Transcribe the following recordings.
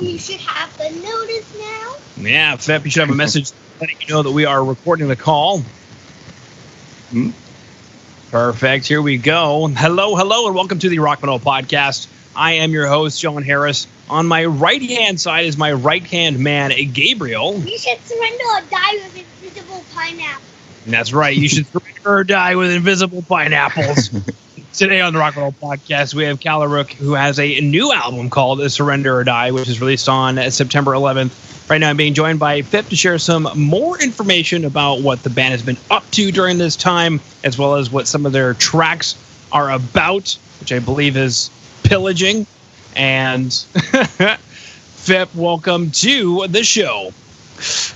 you should have the notice now. Yeah, Fep, you should have a message letting you know that we are recording the call. Perfect. Here we go. Hello, and welcome to the Rock Metal Podcast. I am your host, John Harris. On my right-hand side is my right-hand man, Gabriel. You should surrender or die with invisible pineapple. And that's right. You should surrender or die with invisible pineapples. Today on the Rock Metal Podcast, we have Calarook, who has a new album called Surrender or Die, which is released on September 11th. Right now, I'm being joined by Fip to share some more information about what the band has been up to during this time, as well as what some of their tracks are about, which I believe is pillaging. And Fip, welcome to the show.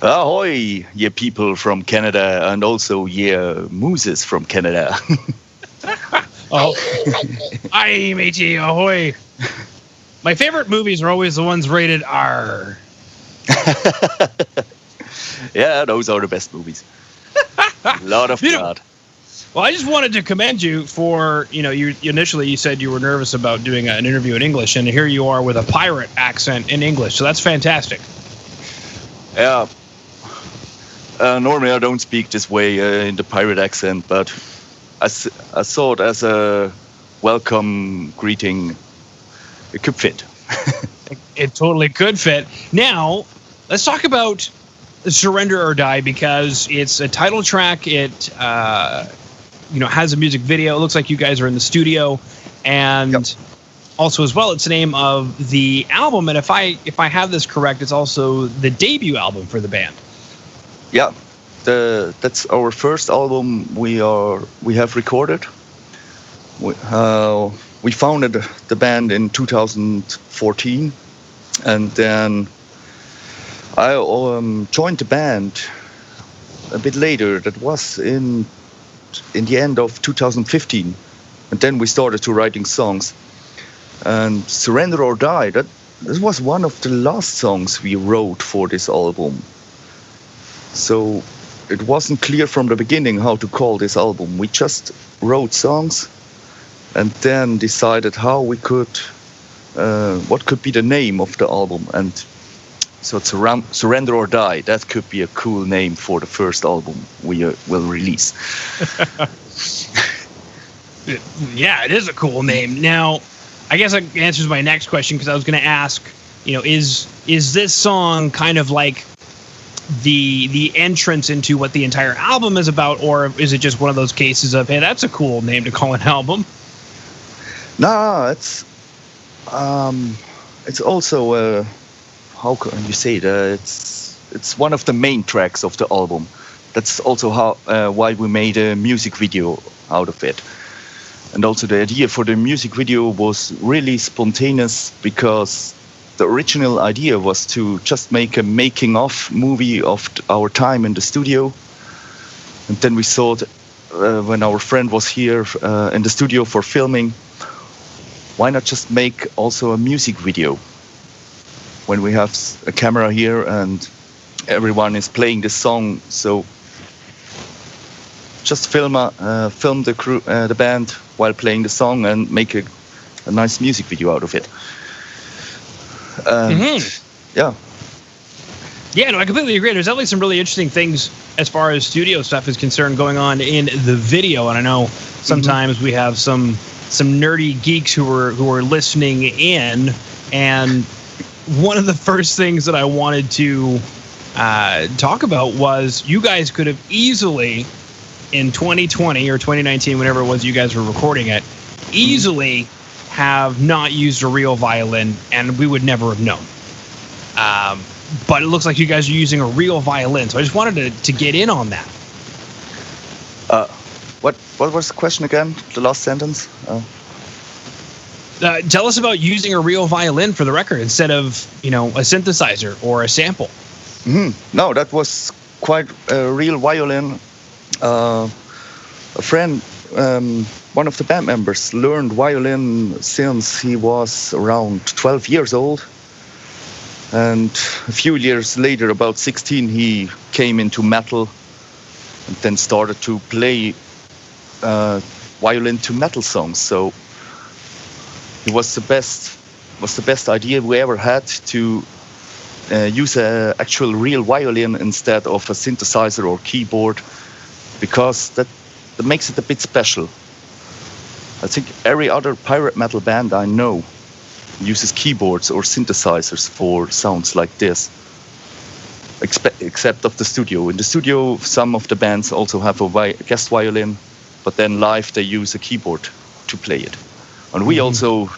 Ahoy, ye people from Canada, and also ye mooses from Canada. Oh, hi, matey, ahoy. My favorite movies are always the ones rated R. Yeah, those are the best movies. A lot of blood. Well, I just wanted to commend you for, you initially you said you were nervous about doing an interview in English, and here you are with a pirate accent in English, so that's fantastic. Yeah. Normally I don't speak this way in the pirate accent, but I saw it as a welcome greeting. It could fit. It totally could fit. Now, let's talk about Surrender or Die, because it's a title track. It has a music video. It looks like you guys are in the studio, and also as well, it's the name of the album. And if I have this correct, it's also the debut album for the band. Yeah, that's our first album we have recorded. We founded the band in 2014, and then I joined the band a bit later. That was in the end of 2015, and then we started to writing songs. And Surrender or Die, that was one of the last songs we wrote for this album. So it wasn't clear from the beginning how to call this album. We just wrote songs and then decided how we could, what could be the name of the album. And so Surrender or Die, that could be a cool name for the first album we will release. Yeah, it is a cool name. Now, I guess that answers my next question, because I was going to ask, is this song kind of like the entrance into what the entire album is about, or is it just one of those cases of, hey, that's a cool name to call an album? No, it's also how can you say it? It's one of the main tracks of the album. That's also why we made a music video out of it. And also the idea for the music video was really spontaneous, because the original idea was to just make a making-of movie of our time in the studio. And then we thought, when our friend was here in the studio for filming, why not just make also a music video? When we have a camera here and everyone is playing this song, so just film the crew, the band, while playing the song, and make a nice music video out of it. Yeah. Yeah, no, I completely agree. There's definitely some really interesting things as far as studio stuff is concerned going on in the video, and I know sometimes we have some nerdy geeks who are listening in, and one of the first things that I wanted to talk about was you guys could have easily, in 2020 or 2019, whenever it was you guys were recording it, easily have not used a real violin, and we would never have known. But it looks like you guys are using a real violin, so I just wanted to get in on that. What was the question again? The last sentence? Tell us about using a real violin for the record instead of, a synthesizer or a sample. No, that was quite a real violin. A friend, one of the band members, learned violin since he was around 12 years old. And a few years later, about 16, he came into metal and then started to play violin to metal songs. So it was the best idea we ever had to use a actual real violin instead of a synthesizer or keyboard, because that makes it a bit special. I think every other pirate metal band I know uses keyboards or synthesizers for sounds like this, except of the studio. In the studio, some of the bands also have a guest violin, but then live they use a keyboard to play it. And we also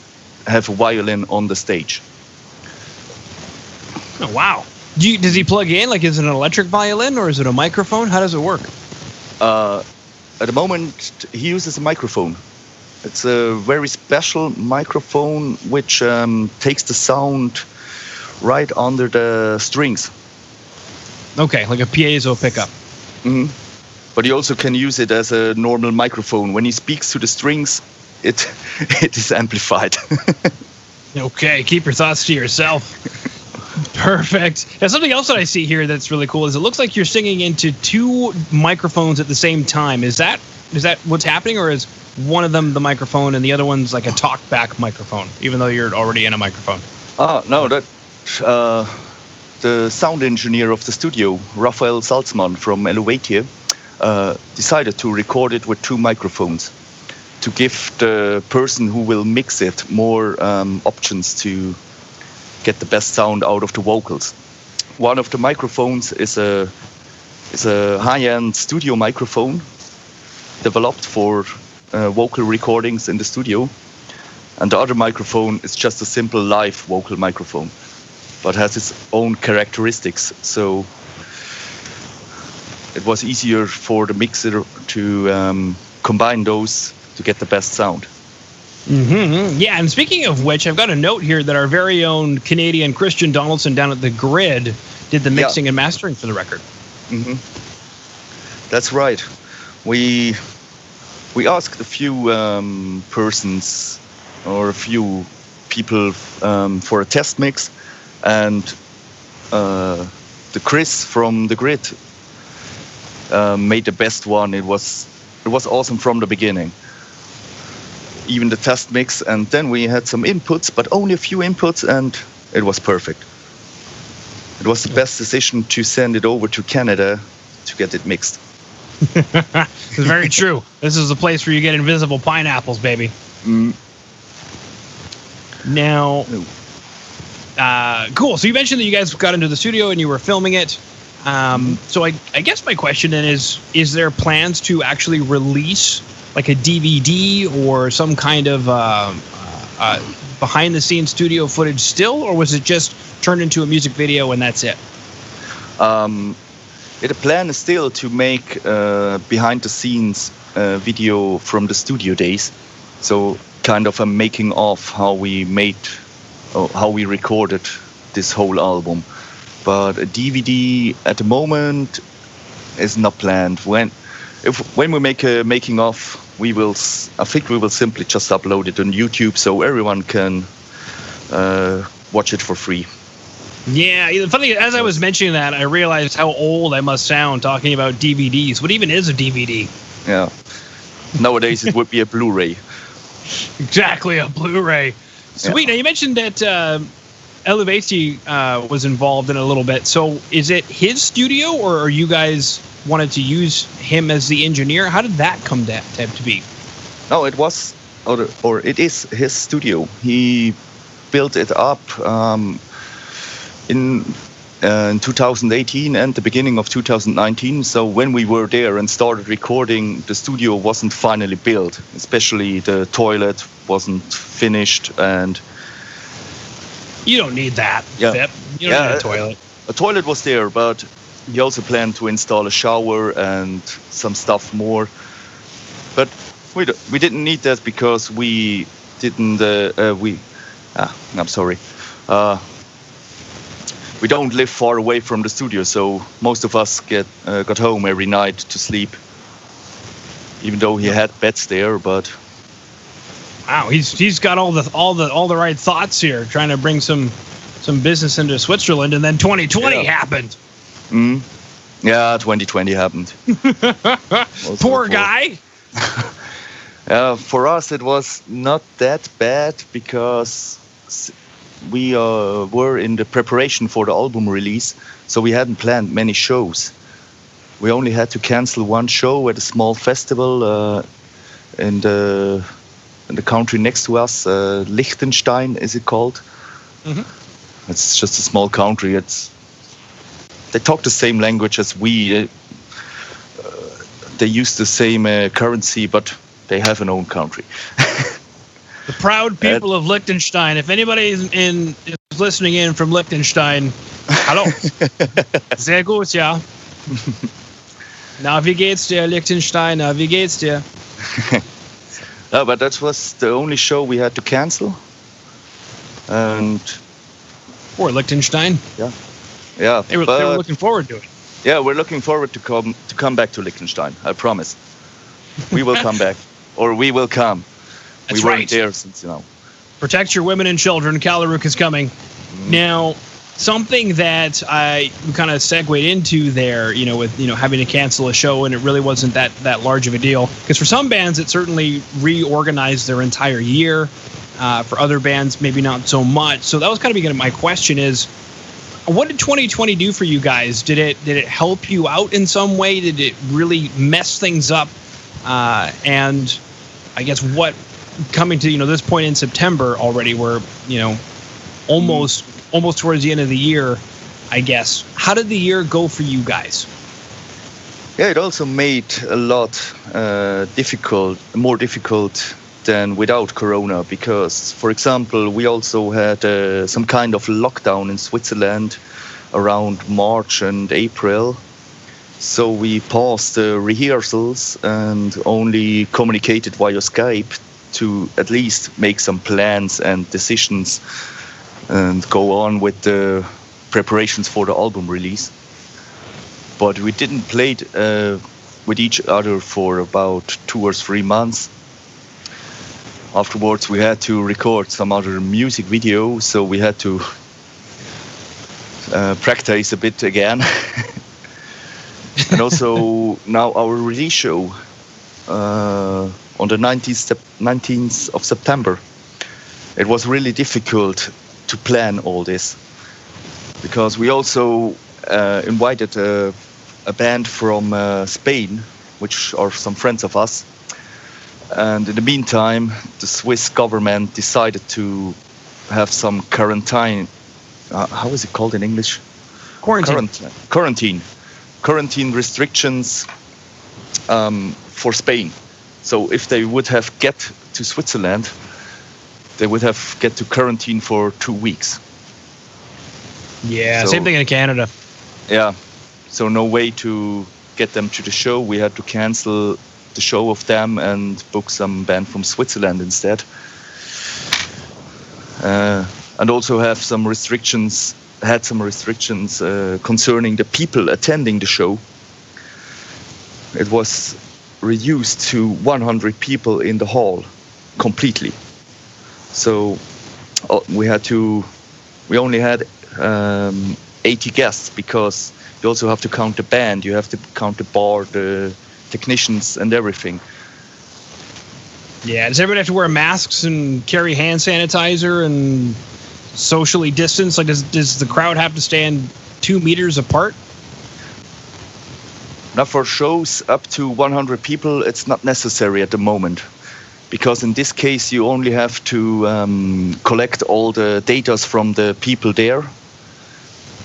have a violin on the stage. Oh, wow. Does he plug in? Like, is it an electric violin or is it a microphone? How does it work? At the moment, he uses a microphone. It's a very special microphone which takes the sound right under the strings. Okay, like a piezo pickup. Mm-hmm. But he also can use it as a normal microphone. When he speaks to the strings, it is amplified. Okay, keep your thoughts to yourself. Perfect. Now, something else that I see here that's really cool is it looks like you're singing into two microphones at the same time. Is that what's happening, or is one of them the microphone and the other one's like a talkback microphone, even though you're already in a microphone? No, that the sound engineer of the studio, Raphael Salzmann from Helvetia, decided to record it with two microphones to give the person who will mix it more options to get the best sound out of the vocals. One of the microphones is a high-end studio microphone developed for vocal recordings in the studio, and the other microphone is just a simple live vocal microphone, but has its own characteristics. So it was easier for the mixer to combine those to get the best sound. Mm-hmm. Yeah, and speaking of which, I've got a note here that our very own Canadian Christian Donaldson down at the Grid did the mixing and mastering for the record. Mm-hmm. That's right. We asked a few persons or a few people for a test mix, and the Chris from the Grid made the best one. It was awesome from the beginning. Even the test mix, and then we had some inputs, but only a few inputs, and it was perfect. It was the best decision to send it over to Canada to get it mixed. It's very true. This is the place where you get invisible pineapples, baby. Mm. Now, cool. So you mentioned that you guys got into the studio and you were filming it. So I guess my question then is there plans to actually release like a DVD or some kind of behind-the-scenes studio footage still, or was it just turned into a music video and that's it? The plan is still to make behind-the-scenes video from the studio days, so kind of a making of how we recorded this whole album. But a DVD at the moment is not planned. When we make a making of, I think we will simply just upload it on YouTube so everyone can watch it for free. Yeah, funny, as I was mentioning that, I realized how old I must sound talking about DVDs. What even is a DVD? Yeah. Nowadays it would be a Blu-ray. Exactly, a Blu-ray. Sweet. Yeah. Now, you mentioned that Elevati was involved in it a little bit. So is it his studio, or are you guys wanted to use him as the engineer? How did that come to be? No, it was, or it is his studio. He built it up in 2018 and the beginning of 2019. So when we were there and started recording, the studio wasn't finally built. Especially the toilet wasn't finished, and you don't need that. Yeah, Pip. You don't need a toilet. A toilet was there, but he also planned to install a shower and some stuff more. But we didn't need that because we didn't. I'm sorry. We don't live far away from the studio, so most of us got home every night to sleep. Even though he had beds there, but wow, he's got all the right thoughts here, trying to bring some business into Switzerland, and then 2020 happened. Yeah, 2020 happened. Poor guy. For us, it was not that bad because we were in the preparation for the album release, so we hadn't planned many shows. We only had to cancel one show at a small festival in the country next to us, Liechtenstein is it called? Mm-hmm. It's just a small country. They talk the same language as we. They use the same currency, but they have an own country. The proud people of Liechtenstein. If anybody is listening in from Liechtenstein, hallo. Sehr gut, ja. Na, wie geht's dir, Liechtenstein? Na, wie geht's dir? No, but that was the only show we had to cancel. And Or Liechtenstein. Yeah. They were looking forward to it. Yeah, we're looking forward to come back to Liechtenstein. I promise. We will come back, or we will come. That's we weren't right. there since Protect your women and children. Calarook is coming. Now, something that I kind of segued into there, with having to cancel a show, and it really wasn't that large of a deal. Because for some bands, it certainly reorganized their entire year. For other bands, maybe not so much. So that was kind of beginning. My question is, what did 2020 do for you guys? Did it help you out in some way? Did it really mess things up? And I guess what coming to this point in September already, we're almost towards the end of the year, I guess. How did the year go for you guys? Yeah, it also made a lot more difficult than without Corona, because, for example, we also had some kind of lockdown in Switzerland around March and April. So we paused the rehearsals and only communicated via Skype to at least make some plans and decisions and go on with the preparations for the album release. But we didn't play with each other for about 2 or 3 months. Afterwards, we had to record some other music video, so we had to practice a bit again. And also now our release show on the 19th of September. It was really difficult to plan all this, because we also invited a band from Spain, which are some friends of us. And in the meantime, the Swiss government decided to have some quarantine. How is it called in English? Quarantine restrictions for Spain. So if they would have get to Switzerland, they would have get to quarantine for 2 weeks. Yeah, So- same thing in Canada. Yeah. So no way to get them to the show. We had to cancel the show of them and book some band from Switzerland instead. And also had some restrictions concerning the people attending the show. It was reduced to 100 people in the hall completely. So we only had 80 guests, because you also have to count the band, you have to count the bar, the technicians and everything. Yeah, does everybody have to wear masks and carry hand sanitizer and socially distance? Like, does the crowd have to stand 2 meters apart? Now for shows up to 100 people, it's not necessary at the moment, because in this case you only have to collect all the data from the people there.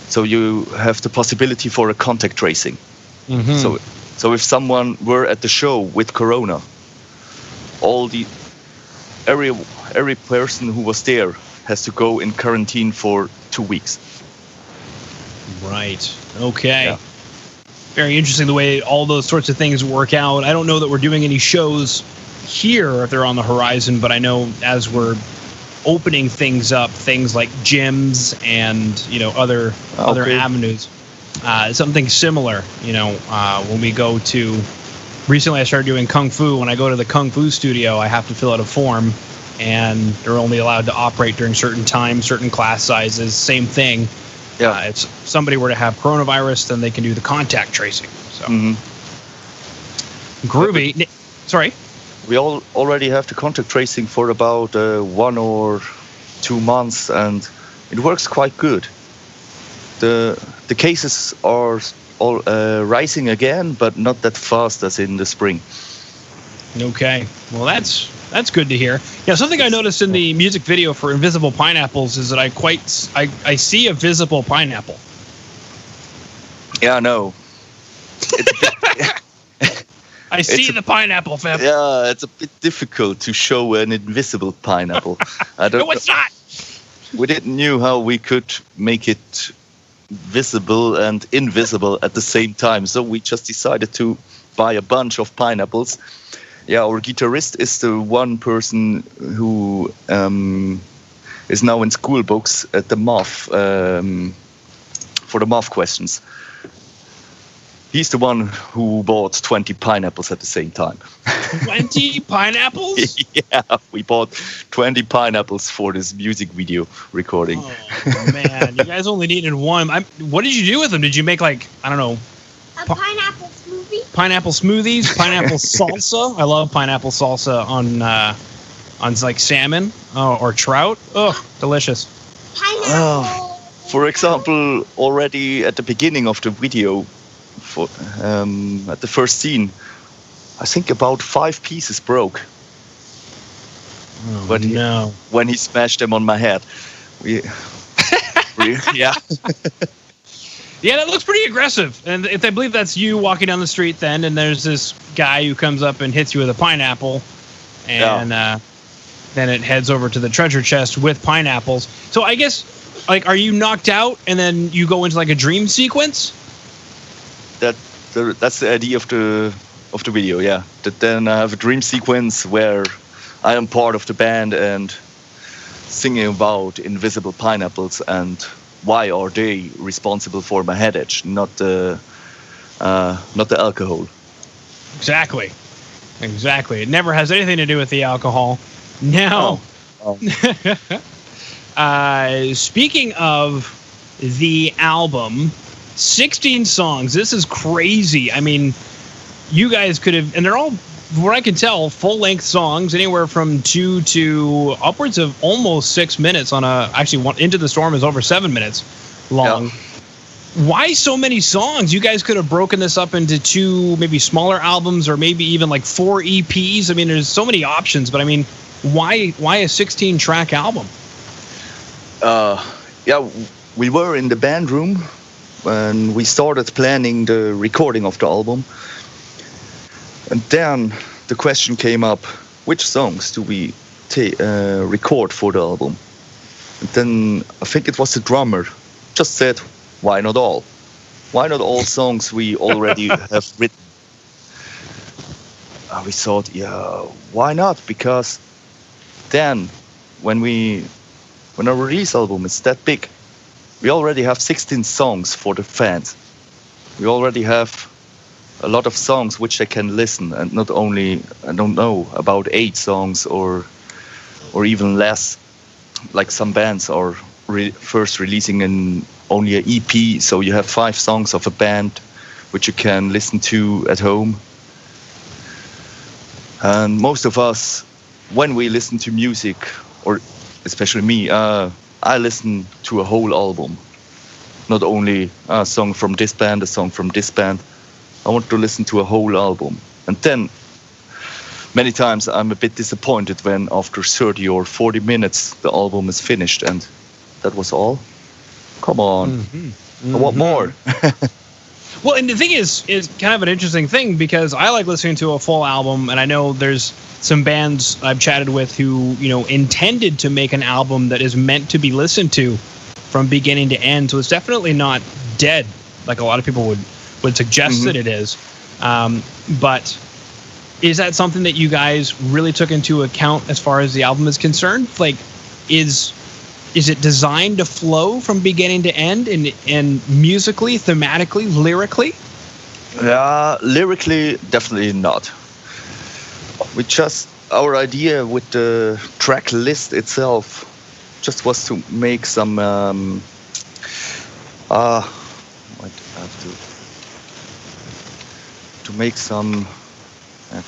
So you have the possibility for a contact tracing. Mm-hmm. So if someone were at the show with Corona, every person who was there has to go in quarantine for 2 weeks. Right. Okay. Yeah. Very interesting the way all those sorts of things work out. I don't know that we're doing any shows here if they're on the horizon, but I know as we're opening things up, things like gyms and other avenues, something similar. When we go to, recently I started doing Kung Fu. When I go to the Kung Fu studio, I have to fill out a form, and they're only allowed to operate during certain times, certain class sizes. Same thing. Yeah. If somebody were to have coronavirus, then they can do the contact tracing. So groovy. Sorry. We already have the contact tracing for about 1 or 2 months, and it works quite good. The cases are all rising again, but not that fast as in the spring. Okay, well that's good to hear. Yeah, something I noticed in the music video for Invisible Pineapples is that I see a visible pineapple. Yeah, I know. I see the pineapple, Feb. Yeah, it's a bit difficult to show an invisible pineapple. I don't No, it's not. We didn't knew how we could make it visible and invisible at the same time, so we just decided to buy a bunch of pineapples. Yeah, our guitarist is the one person who is now in school books at the math for the math questions. He's the one who bought 20 pineapples at the same time. 20 pineapples? Yeah, we bought 20 pineapples for this music video recording. Oh, man. You guys only needed one. What did you do with them? Did you make, like, I don't know, A pineapple smoothie? pineapple smoothies, pineapple salsa? I love pineapple salsa on like salmon or trout. Oh, delicious. Pineapple. For example, already at the beginning of the video, at the first scene, I think about 5 pieces broke. Oh, no. When he smashed them on my head. Yeah. Yeah, that looks pretty aggressive. And if I believe that's you walking down the street then, and there's this guy who comes up and hits you with a pineapple, and then it heads over to the treasure chest with pineapples. So I guess, like, are you knocked out and then you go into like a dream sequence? That's the idea of the video, yeah. That then I have a dream sequence where I am part of the band and singing about invisible pineapples and why are they responsible for my headache, not the alcohol. Exactly. It never has anything to do with the alcohol. Now, speaking of the album, 16 songs. This is crazy. I mean, you guys could have, and they're all, what I can tell, full-length songs, anywhere from 2 to upwards of almost 6 minutes on Into the Storm is over 7 minutes long. Yeah. Why so many songs? You guys could have broken this up into 2 maybe smaller albums or maybe even like 4 EPs. I mean, there's so many options, but I mean, why a 16-track album? Yeah, we were in the band room when we started planning the recording of the album. And then the question came up, which songs do we record for the album? And then I think it was the drummer just said, why not all? Why not all songs we already have written? We thought, yeah, why not? Because then when our release album is that big, we already have 16 songs for the fans. We already have a lot of songs which they can listen, and not only, I don't know, about 8 songs or even less, like some bands are first releasing only an EP, so you have 5 songs of a band which you can listen to at home. And most of us, when we listen to music, or especially me, I listen to a whole album, not only a song from this band, a song from this band. I want to listen to a whole album. And then many times I'm a bit disappointed when after 30 or 40 minutes the album is finished and that was all. Come on. Mm-hmm. I want more. Well, and the thing is kind of an interesting thing because I like listening to a full album, and I know there's some bands I've chatted with who, intended to make an album that is meant to be listened to from beginning to end. So it's definitely not dead like a lot of people would suggest that it is. But is that something that you guys really took into account as far as the album is concerned? Like, is it designed to flow from beginning to end and musically, thematically, lyrically? Yeah, lyrically, definitely not. Our idea with the track list itself just was to make some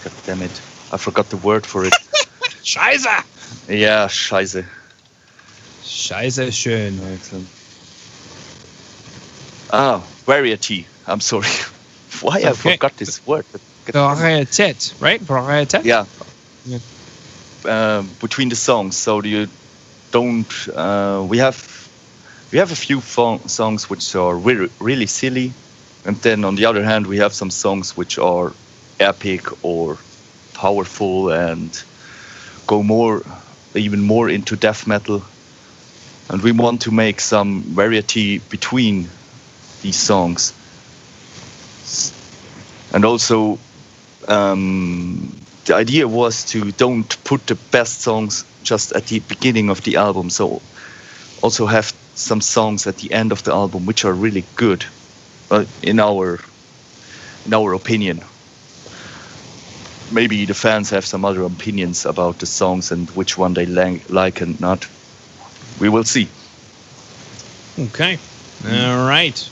God damn it, I forgot the word for it. Scheiße! Yeah, scheiße. Scheiße schön. Excellent. Variety. I'm sorry. Why I forgot this word. Varietät, right? Varietät? Yeah. Between the songs, so you don't. We have a few songs which are really silly, and then on the other hand, we have some songs which are epic or powerful and go even more into death metal. And we want to make some variety between these songs. And also, the idea was to don't put the best songs just at the beginning of the album. So also have some songs at the end of the album which are really good, in our opinion. Maybe the fans have some other opinions about the songs and which one they like and not. We will see. Okay. All right.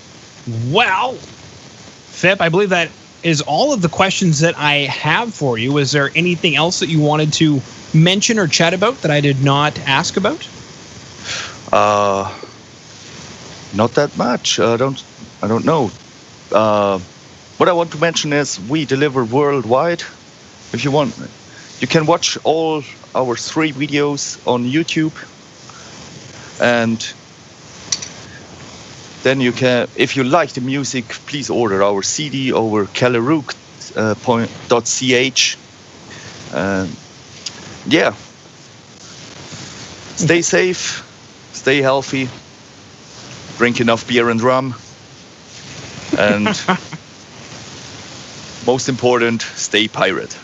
Well, Fip, I believe that is all of the questions that I have for you. Is there anything else that you wanted to mention or chat about that I did not ask about? Not that much. I don't know. What I want to mention is we deliver worldwide. If you want, you can watch all our 3 videos on YouTube. And then you can, if you like the music, please order our CD over Calarook.ch. Yeah. Stay safe, stay healthy, drink enough beer and rum, and most important, stay pirate.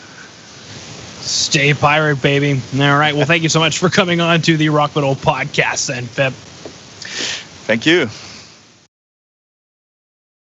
Stay pirate, baby. All right. Well, thank you so much for coming on to the Rock Metal Podcast, then, Fip. Thank you.